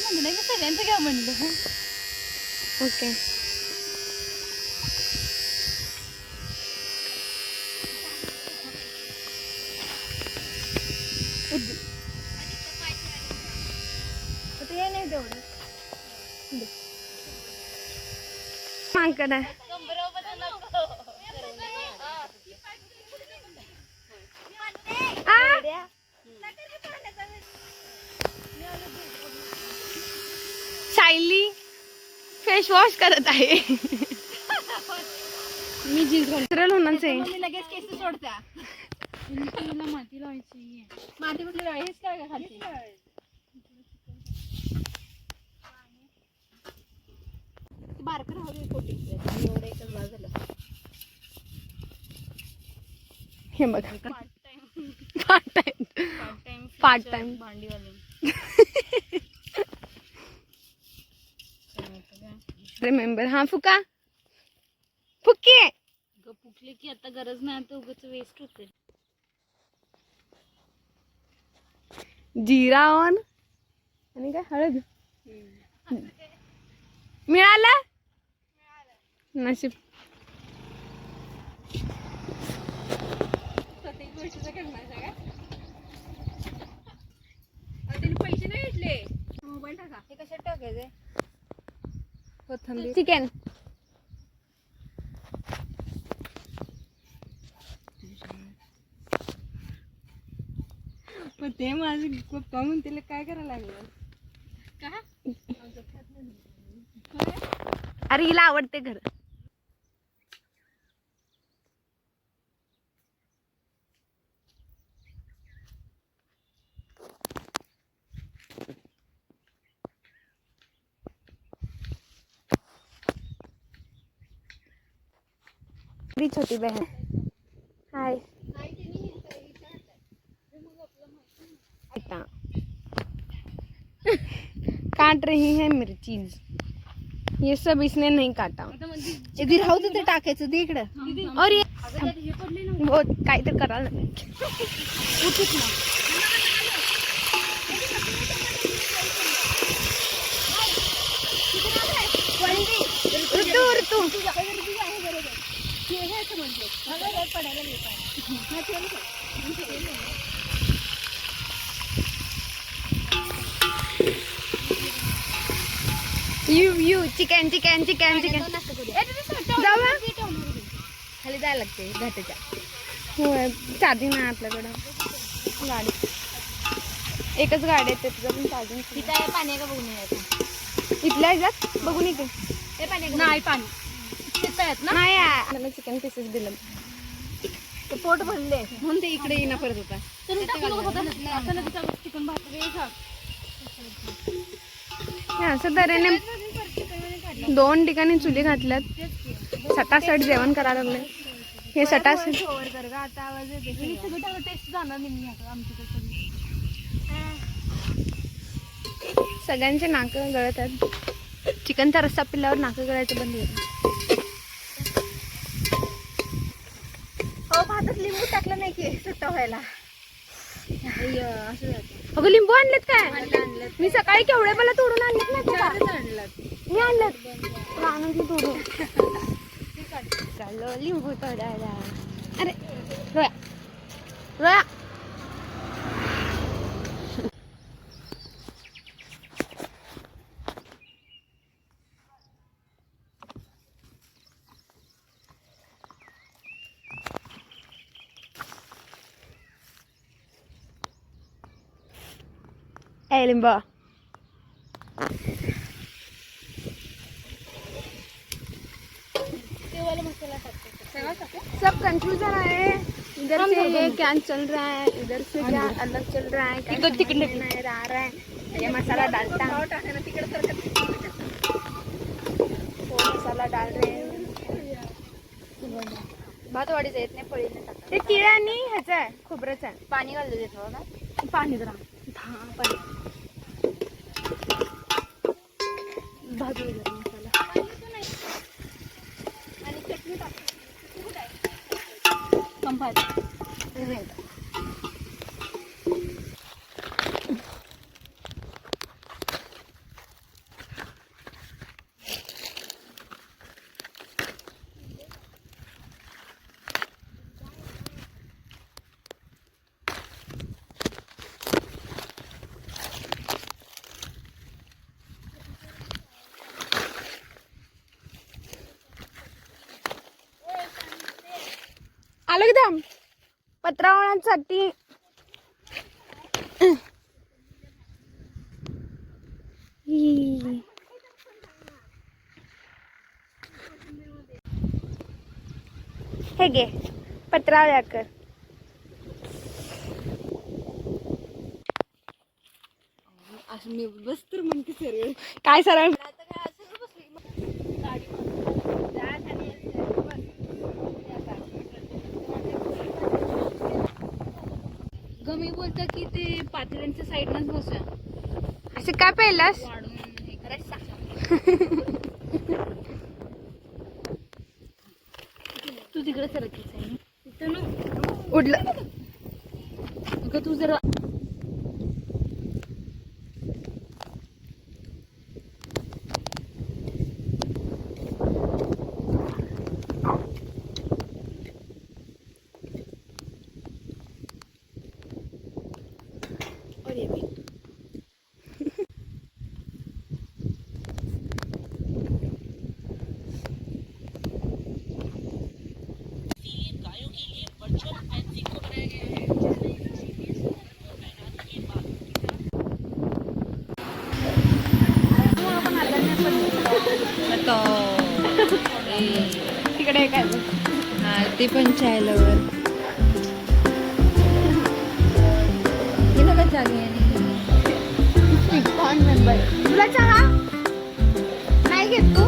म्हणलं की सगळ्यांचं घ्या म्हणलं. ओके. हे नाही तेवढं मांकड आहे. सायली फेस वॉश करत आहे. मी जीन्स घालून होणारच आहे. लगेच केस सोडत्या. माती लावायची. माती कुठली लावायची काय खाली बारक राहू दे. एवढं एकच बार झालं. हे बघा पार्ट टाइम भांडीवाले. रिमेंबर. हा फुका फुकी फुकले की आता गरज नाही आता उगाच वेस्ट होते. जिरा ऑन आणि काय हळद मिळालं नशीब. पैसे नाही भेटले. मोबाईल टाका. हे कशात टाकायचे. कोथिंबीर चिकन पण ते माझे पप्पा म्हणते काय करायला लागलं का. अरे हिला आवडते घर. मेरी छोटी बहन हाय. काट रही है मिर्चीज. ये सब इसने नहीं काटा. इधर राहू दे टाकायचं ते इकडं. और ये वो काय तर करायला ऋतू ऋतू you chicken chicken chicken chicken जाऊया खाली जायला लागते घाटाच्या. होय चार्जिंग नाही आपल्याकडं. गाडी एकच गाडी आहे त्याचं पण चार्जिंग. तिथं पाणी आहे का बघून यायचं. इथल्या ह्याच्यात बघून येते. हे पाणी नाही पाणी तिथं आहेत ना. नाही मला चिकन पीसेस दिलं ते पोट भरले म्हणून ते इकडे येणं परत होता. चिकन भात असं तऱ्हेने 2 ठिकाणी चुली घातल्यात. सटासट जेवण करायला लागले. हे सटासट आता आवाज येते. टेस्ट जाणार नाही आमच्याकडे. सगळ्यांचे नाकं गळत आहेत. चिकनचा रस्सा पिल्यावर नाकं गळायचं बंद होतं. हो भातात लिंबू टाकलं नाही की सुट्टा व्हायला. असं अगं लिंबू आणलेत काय. मी सकाळी केवढे मला तोडून आणलेत ना तुला. मी आणलं रानातली तोडून. चाललो लिंबू तोडायला. अरे रोया रोया लिंबा सब कंफ्यूजन है. इधर से ये क्या चल रहा है, इधर से क्या अलग चल रहा है, क्या समझ आ रहा है. ये मसाला डालता है. मसाला डाल रहे हैं. भात वाढीचं येत नाही. पळीने टाका. ते तिळ आणि ह्याचं आहे खोबऱ्याचं आहे. पाणी घाललं देतो ना. पाणी जरा पाणी भाजू जरा मसाला. आणि चटणी टाक. संपायचं. आलो एकदम पत्रावळ्यांसाठी. हे घे पत्रावळ्या कर. असं मी बस तर म्हणते सरळ. काय सरळ गमी बोलतं की ते पातळ्यांच्या साईडनच बसूया. असं काय पहिलास वाढून हे करायचं. तू तिकडे सरकलीस आहे तिथं ना उडलं. अगं तू जरा तिकडे काय ते पण चाय लवर तुला चहा नाही घेत तू.